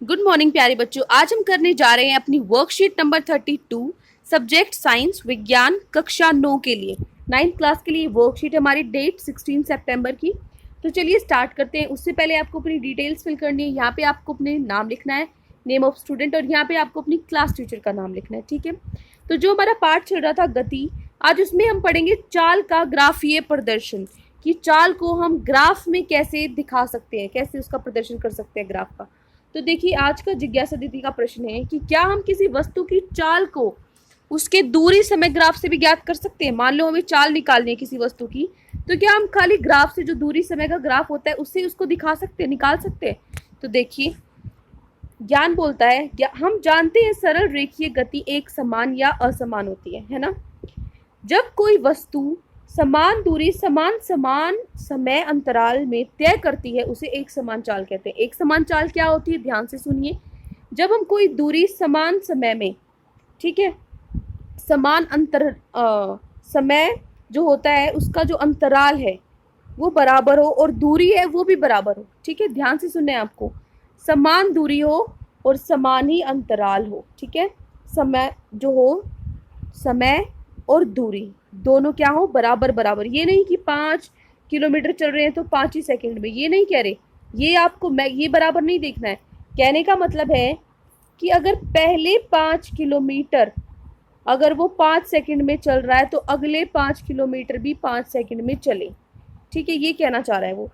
Good morning प्यारे बच्चों। आज हम करने जा रहे हैं अपनी वर्कशीट नंबर 32 सब्जेक्ट साइंस विज्ञान कक्षा 9 के लिए 9th क्लास के लिए वर्कशीट हमारी डेट 16 सितंबर की। तो चलिए स्टार्ट करते हैं। उससे पहले आपको अपनी डिटेल्स फिल करनी है। यहाँ पे आपको अपने नाम लिखना है, नेम ऑफ स्टूडेंट, और यहाँ पे आपको अपनी क्लास टीचर का नाम लिखना है। ठीक है, तो जो हमारा पाठ चल रहा था गति, आज उसमें हम पढ़ेंगे चाल का ग्राफीय प्रदर्शन, कि चाल को हम ग्राफ में कैसे दिखा सकते हैं, कैसे उसका प्रदर्शन कर सकते हैं ग्राफ का। तो देखिए, आज का जिज्ञासा दीदी का प्रश्न है कि क्या हम किसी वस्तु की चाल को उसके दूरी समय ग्राफ से भी ज्ञात कर सकते हैं। मान लो हमें चाल निकालनी है किसी वस्तु की, तो क्या हम खाली ग्राफ से, जो दूरी समय का ग्राफ होता है, उससे उसको दिखा सकते हैं, निकाल सकते हैं। तो देखिए, ज्ञान बोलता है, हम जानते हैं सरल रेखीय गति एक समान या असमान होती है ना। जब कोई वस्तु समान दूरी समान समय अंतराल में तय करती है, उसे एक समान चाल कहते हैं। एक समान चाल क्या होती है, ध्यान से सुनिए। जब हम कोई दूरी समान समय में, ठीक है, समान समय जो होता है उसका जो अंतराल है वो बराबर हो और दूरी है वो भी बराबर हो। ठीक है, ध्यान से सुनना है आपको। समान दूरी हो और समान ही अंतराल हो। ठीक है, समय जो हो, समय और दूरी दोनों क्या हो, बराबर बराबर। ये नहीं कि 5 किलोमीटर चल रहे हैं तो 5 ही सेकंड में, ये नहीं कह रहे। ये आपको ये बराबर नहीं देखना है। कहने का मतलब है कि अगर पहले 5 किलोमीटर अगर वो 5 सेकंड में चल रहा है तो अगले 5 किलोमीटर भी 5 सेकंड में चले। ठीक है, ये कहना चाह रहा है वो।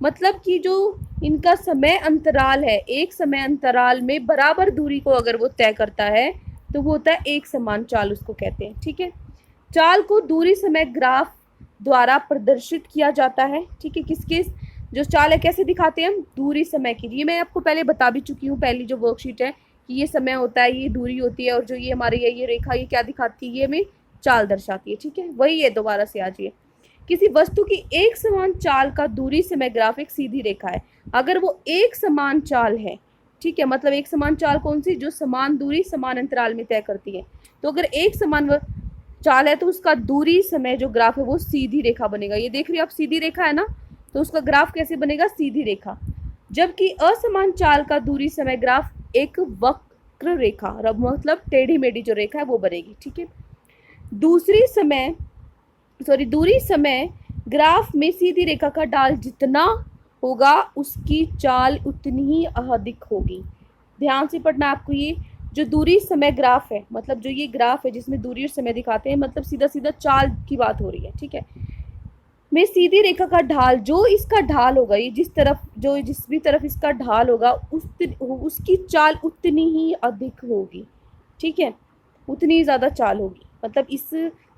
मतलब कि जो इनका समय अंतराल है, एक समय अंतराल में बराबर दूरी को अगर वो तय करता है तो वो होता है एक समान चाल, उसको कहते हैं। ठीक है, चाल को दूरी समय ग्राफ द्वारा प्रदर्शित किया जाता है। ठीक है, किसके जो चाल है कैसे दिखाते हैं हम, दूरी समय की। ये मैं आपको पहले बता भी चुकी हूँ, पहली जो वर्कशीट है, कि ये समय होता है, ये दूरी होती है, और जो ये हमारी ये रेखा, ये क्या दिखाती है, ये हमें चाल दर्शाती है। ठीक है, वही है, दोबारा से आज ये किसी वस्तु की एक समान चाल का दूरी समय ग्राफ एक सीधी रेखा है। अगर वो एक समान चाल है, ठीक है, मतलब एक समान चाल कौन सी, जो समान दूरी समान अंतराल में तय करती है। तो अगर एक समान चाल है तो उसका दूरी समय जो ग्राफ है वो सीधी रेखा बनेगा। ये देख रही हो आप, सीधी रेखा है ना, तो उसका ग्राफ कैसे बनेगा, सीधी रेखा। जबकि असमान चाल का दूरी समय ग्राफ एक वक्र रेखा, मतलब टेढ़ी मेढ़ी जो रेखा है वो बनेगी। ठीक है, दूरी समय ग्राफ में सीधी रेखा का ढाल जितना होगा उसकी चाल उतनी ही अधिक होगी। ध्यान से पढ़ना आपको। ये जो दूरी समय ग्राफ है, मतलब जो ये ग्राफ है जिसमें दूरी और समय दिखाते हैं, मतलब सीधा सीधा चाल की बात हो रही है। ठीक है, में सीधी रेखा का ढाल, जो इसका ढाल होगा, ये जिस भी तरफ इसका ढाल होगा उसकी चाल उतनी ही अधिक होगी। ठीक है, उतनी ज़्यादा चाल होगी। मतलब इस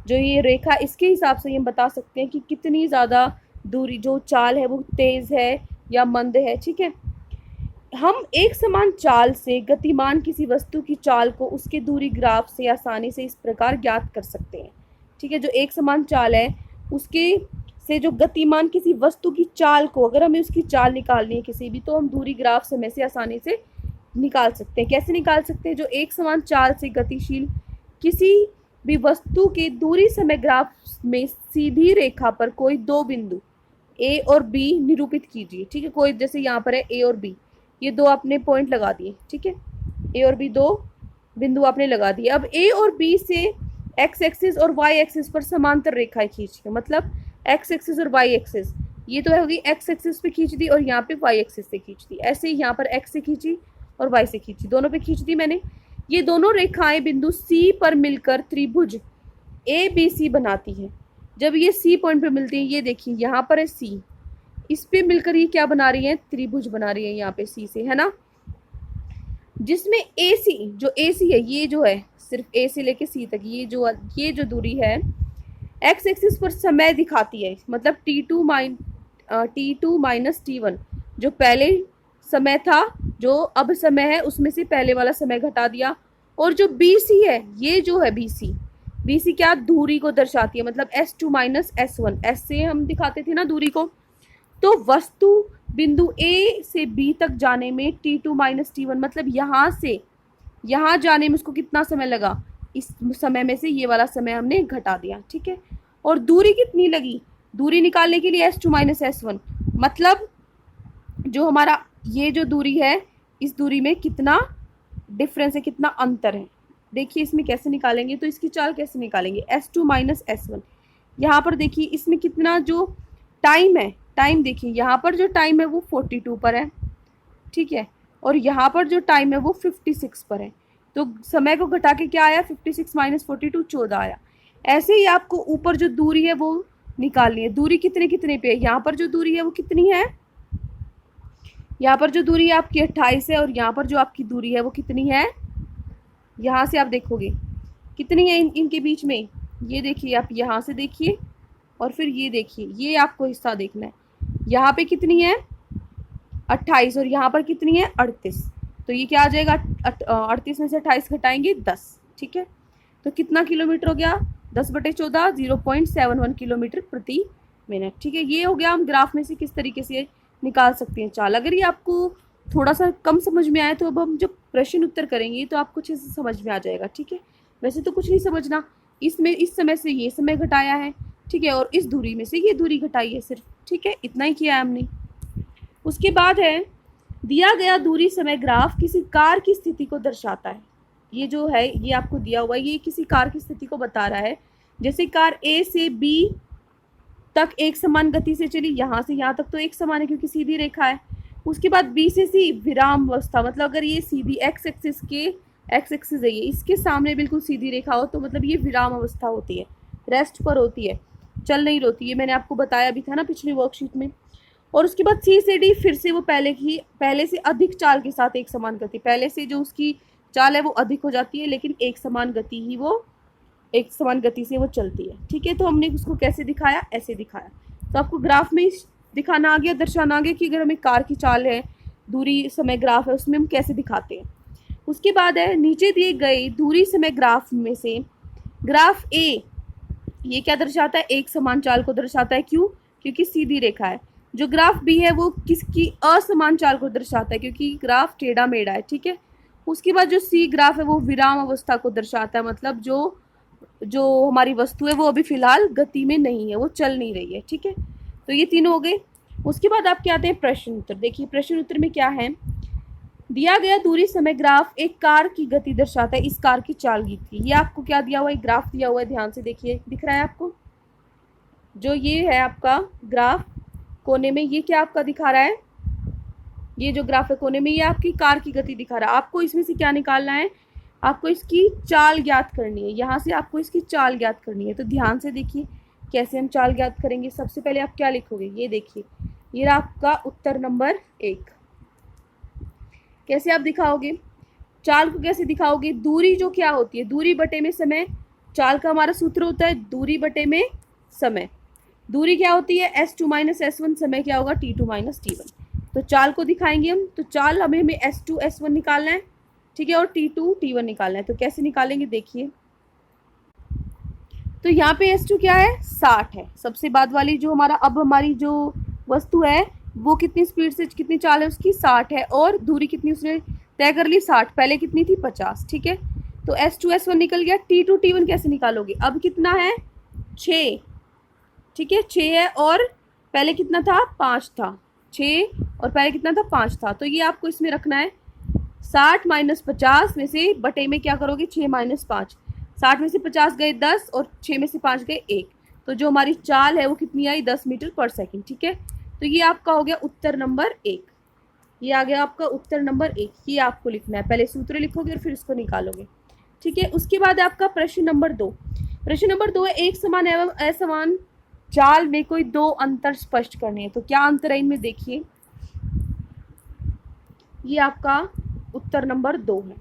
जो ये रेखा, इसके हिसाब से हम बता सकते हैं कि कितनी ज़्यादा दूरी, जो चाल है वो तेज़ है या मंद है। ठीक है, हम एक समान चाल से गतिमान किसी वस्तु की चाल को उसके दूरी ग्राफ से आसानी से इस प्रकार ज्ञात कर सकते हैं। ठीक है, जो एक समान चाल है उसके से जो गतिमान किसी वस्तु की चाल को, अगर हमें उसकी चाल निकालनी है किसी भी, तो हम दूरी ग्राफ समय से आसानी से निकाल सकते हैं। कैसे निकाल सकते हैं, जो एक समान चाल से गतिशील किसी भी वस्तु के दूरी समय ग्राफ में सीधी रेखा पर कोई दो बिंदु ए और बी निरूपित कीजिए। ठीक है, कोई जैसे यहाँ पर है ए और बी, ये दो आपने पॉइंट लगा दिए। ठीक है, ए और बी दो बिंदु आपने लगा दिए। अब ए और बी से एक्स एक्सिस और वाई एक्सिस पर समांतर रेखाएं खींचिए। मतलब एक्स एक्सिस और वाई एक्सिस, ये तो होगी एक्स एक्सिस पे खींच दी और यहाँ पे वाई एक्सिस से खींच दी। ऐसे ही यहाँ पर एक्स से खींची और वाई से खींची, दोनों पे खींच दी मैंने। ये दोनों रेखाएं बिंदु सी पर मिलकर त्रिभुज ए बी सी बनाती है। जब ये सी पॉइंट पे मिलती है, ये देखिए यहाँ पर है सी, इस पे मिलकर ये क्या बना रही है, त्रिभुज बना रही है यहाँ पे सी से, है ना। जिसमें ए सी है, ये जो है सिर्फ ए से लेके सी तक, ये जो दूरी है एक्स एक्सिस पर समय दिखाती है। मतलब T2 माइनस T1, जो पहले समय था, जो अब समय है, उसमें से पहले वाला समय घटा दिया। और जो BC है, ये जो है BC क्या, दूरी को दर्शाती है। मतलब S2 माइनस S1, S से हम दिखाते थे ना दूरी को। तो वस्तु बिंदु A से B तक जाने में T2 माइनस T1, मतलब यहाँ से यहाँ जाने में उसको कितना समय लगा, इस समय में से ये वाला समय हमने घटा दिया। ठीक है, और दूरी कितनी लगी, दूरी निकालने के लिए S2 माइनस S1, मतलब जो हमारा ये जो दूरी है इस दूरी में कितना डिफरेंस है, कितना अंतर है। देखिए इसमें कैसे निकालेंगे, तो इसकी चाल कैसे निकालेंगे, S2 माइनस S1। यहाँ पर देखिए इसमें कितना जो टाइम है, टाइम देखिए यहाँ पर जो टाइम है वो 42 पर है, ठीक है, और यहाँ पर जो टाइम है वो 56 पर है। तो समय को घटा के क्या आया, 56 माइनस 42 14 आया। ऐसे ही आपको ऊपर जो दूरी है वो निकालनी है। दूरी कितने कितने पे है, यहाँ पर जो दूरी है वो कितनी है, यहाँ पर जो दूरी है आपकी 28 है, और यहाँ पर जो आपकी दूरी है वो कितनी है, यहाँ से आप देखोगे कितनी है इनके बीच में। ये देखिए आप यहाँ से देखिए और फिर ये देखिए, ये आपको हिस्सा देखना है। यहाँ पे कितनी है 28 और यहाँ पर कितनी है 38। तो ये क्या आ जाएगा, 38 में से 28 घटाएंगे 10, ठीक है। तो कितना किलोमीटर हो गया, 10/14 0.71 किलोमीटर प्रति मिनट, ठीक है। ये हो गया हम ग्राफ में से किस तरीके से निकाल सकते हैं चाल। अगर ये आपको थोड़ा सा कम समझ में आए तो अब हम जब प्रश्न उत्तर करेंगे तो आपको अच्छे से समझ में आ जाएगा, ठीक है। वैसे तो कुछ नहीं समझना, इसमें इस समय से ये समय घटाया है, ठीक है, और इस दूरी में से ये दूरी घटाई है सिर्फ, ठीक है, इतना ही किया है हमने। उसके बाद है दिया गया दूरी समय ग्राफ किसी कार की स्थिति को दर्शाता है। ये जो है ये आपको दिया हुआ है, ये किसी कार की स्थिति को बता रहा है। जैसे कार ए से बी तक एक समान गति से चली, यहाँ से यहाँ तक तो एक समान है क्योंकि सीधी रेखा है। उसके बाद बी से सी विराम अवस्था, मतलब अगर ये सीधी एक्स एक्सिस है ये, इसके सामने बिल्कुल सीधी रेखा हो तो मतलब ये विराम अवस्था होती है, रेस्ट पर होती है, चल नहीं रोती है। मैंने आपको बताया भी था ना पिछली वर्कशीट में। और उसके बाद सी से डी फिर से वो पहले से अधिक चाल के साथ एक समान गति, पहले से जो उसकी चाल है वो अधिक हो जाती है लेकिन एक समान गति से वो चलती है, ठीक है। तो हमने उसको कैसे दिखाया, ऐसे दिखाया। तो आपको ग्राफ में दिखाना आ गया, दर्शाना आ गया कि अगर हमें कार की चाल है, दूरी समय ग्राफ है, उसमें हम कैसे दिखाते हैं। उसके बाद है नीचे दिए गए दूरी समय ग्राफ में से ग्राफ ए ये क्या दर्शाता है, एक समान चाल को दर्शाता है। क्यों, क्योंकि सीधी रेखा है। जो ग्राफ बी है वो किसकी असमान चाल को दर्शाता है, क्योंकि ग्राफ टेढ़ा मेढ़ा है, ठीक है। उसके बाद जो सी ग्राफ है वो विराम अवस्था को दर्शाता है, मतलब जो हमारी वस्तु है वो अभी फिलहाल गति में नहीं है, वो चल नहीं रही है, ठीक है। तो ये तीनों हो गए। उसके बाद आप क्या आते हैं प्रश्न उत्तर। देखिए प्रश्न उत्तर में क्या है, दिया गया दूरी समय ग्राफ एक कार की गति दर्शाता है, इस कार की चाल दी थी। ये आपको क्या दिया हुआ है, ग्राफ दिया हुआ है, ध्यान से देखिए, दिख रहा है आपको, जो ये है आपका ग्राफ कोने में, ये क्या आपका दिखा रहा है, ये जो ग्राफ है कोने में ये आपकी कार की गति दिखा रहा है। आपको इसमें से क्या निकालना है, आपको इसकी चाल ज्ञात करनी है, यहाँ से आपको इसकी चाल ज्ञात करनी है। तो ध्यान से देखिए कैसे हम चाल ज्ञात करेंगे। सबसे पहले आप क्या लिखोगे, ये देखिए, ये आपका उत्तर नंबर 1। कैसे आप दिखाओगे चाल को, कैसे दिखाओगे, दूरी जो क्या होती है, दूरी बटे में समय। चाल का हमारा सूत्र होता है दूरी बटे में समय। दूरी क्या होती है, S2 माइनस S1, समय क्या होगा T2 माइनस T1। तो चाल को दिखाएंगे हम, तो चाल हमें S2 S1 निकालना है, ठीक है, और T2 T1 निकालना है। तो कैसे निकालेंगे देखिए, तो यहाँ पे S2 क्या है 60 है, सबसे बाद वाली जो हमारी जो वस्तु है वो कितनी स्पीड से, कितनी चाल है उसकी 60 है, और दूरी कितनी उसने तय कर ली 60, पहले कितनी थी 50, ठीक है। तो S2 S1 निकल गया। T2 T1 कैसे निकालोगे, अब कितना है 6, ठीक है, 6 है, और पहले कितना था 5 था, 6 और पहले कितना था 5 था। तो ये आपको इसमें रखना है 60 माइनस 50 में से बटे में क्या करोगे 6 माइनस 5, 60 में से 50 गए 10 और 6 में से 5 गए 1। तो जो हमारी चाल है वो कितनी आई 10 मीटर पर सेकंड, ठीक है। तो ये आपका हो गया उत्तर नंबर 1, ये आ गया आपका उत्तर नंबर 1। ये आपको लिखना है, पहले सूत्र लिखोगे और फिर इसको निकालोगे, ठीक है। उसके बाद आपका प्रश्न नंबर 2। प्रश्न नंबर 2 है एक समान एवं असमान चाल में कोई दो अंतर स्पष्ट करने हैं। तो क्या अंतर है इनमें देखिए, ये आपका उत्तर नंबर 2 है।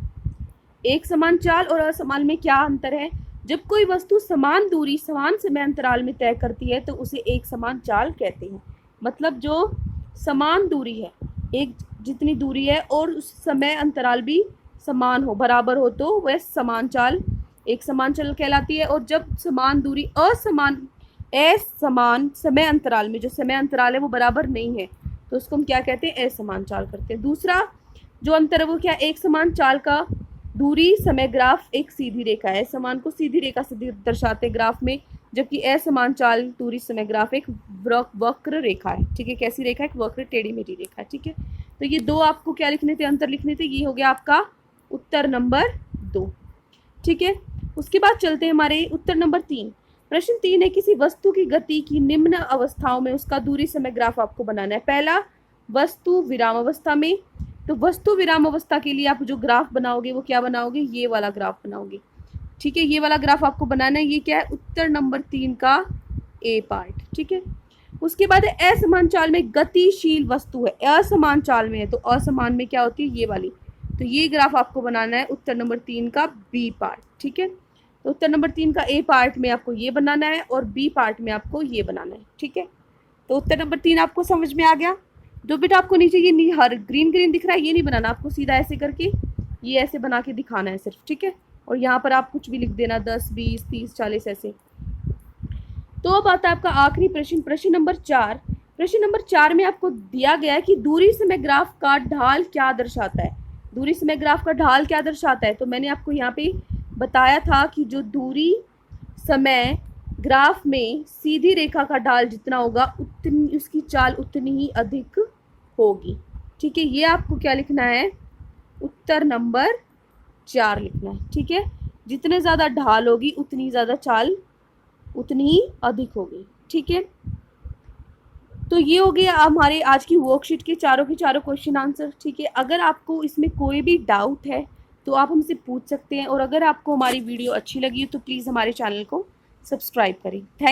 एक समान चाल और असमान में क्या अंतर है, जब कोई वस्तु समान दूरी समान समय अंतराल में तय करती है तो उसे एक समान चाल कहते हैं। मतलब जो समान दूरी है, एक जितनी दूरी है और उस समय अंतराल भी समान हो, बराबर हो, तो वह समान चाल एक समान चाल कहलाती है। और जब समान दूरी असमान समय अंतराल में, जो समय अंतराल है वो बराबर नहीं है, तो उसको हम क्या कहते हैं, असमान चाल करते हैं। दूसरा जो अंतर है वो क्या, एक समान चाल का दूरी समय ग्राफ एक सीधी रेखा है, समान को सीधी रेखा से दर्शाते ग्राफ में, जबकि असमान चाल दूरी समय ग्राफ एक वक्र रेखा है। ठीक है, कैसी रेखा है? एक वक्र टेढ़ी मेढ़ी रेखा है। ठीक है, तो ये दो आपको क्या लिखने थे? अंतर लिखने थे। ये हो गया आपका उत्तर नंबर 2। ठीक है, उसके बाद चलते हैं हमारे उत्तर नंबर 3। प्रश्न 3 है, किसी वस्तु की गति की निम्न अवस्थाओं में उसका दूरी समय ग्राफ आपको बनाना है। पहला, वस्तु विराम अवस्था में। तो वस्तु विराम अवस्था के लिए आप जो ग्राफ बनाओगे वो क्या बनाओगे? ये वाला ग्राफ बनाओगे। ठीक है, ये वाला ग्राफ आपको बनाना है। ये क्या है? उत्तर नंबर 3 का ए पार्ट। ठीक है, उसके बाद असमान चाल में गतिशील वस्तु है, असमान चाल में है, तो असमान में क्या होती है? ये वाली। तो ये ग्राफ आपको बनाना है उत्तर नंबर 3 का बी पार्ट। ठीक है, तो उत्तर नंबर 3 का ए पार्ट में आपको ये बनाना है और बी पार्ट में आपको ये बनाना है। ठीक है, तो उत्तर नंबर 3 आपको समझ में आ गया। जो बेटा आपको नीचे ये हर ग्रीन ग्रीन दिख रहा है, ये नहीं बनाना, आपको सीधा ऐसे करके ये ऐसे बना के दिखाना है सिर्फ। ठीक है, और यहाँ पर आप कुछ भी लिख देना, 10, 20, 30, 40 ऐसे। तो अब आता है आपका आखिरी प्रश्न, प्रश्न नंबर 4। प्रश्न नंबर 4 में आपको दिया गया है कि दूरी समय ग्राफ का ढाल क्या दर्शाता है? दूरी समय ग्राफ का ढाल क्या दर्शाता है? तो मैंने आपको यहाँ पे बताया था कि जो दूरी समय ग्राफ में सीधी रेखा का ढाल जितना होगा उतनी उसकी चाल उतनी ही अधिक होगी। ठीक है, ये आपको क्या लिखना है? उत्तर नंबर 4 लिखना है। ठीक है, जितने ज़्यादा ढाल होगी उतनी ज़्यादा चाल उतनी ही अधिक होगी। ठीक है, तो ये हो गया हमारे आज की वर्कशीट के चारों क्वेश्चन आंसर। ठीक है, अगर आपको इसमें कोई भी डाउट है तो आप हमसे पूछ सकते हैं, और अगर आपको हमारी वीडियो अच्छी लगी हो तो प्लीज़ हमारे चैनल को सब्सक्राइब करें। थैंक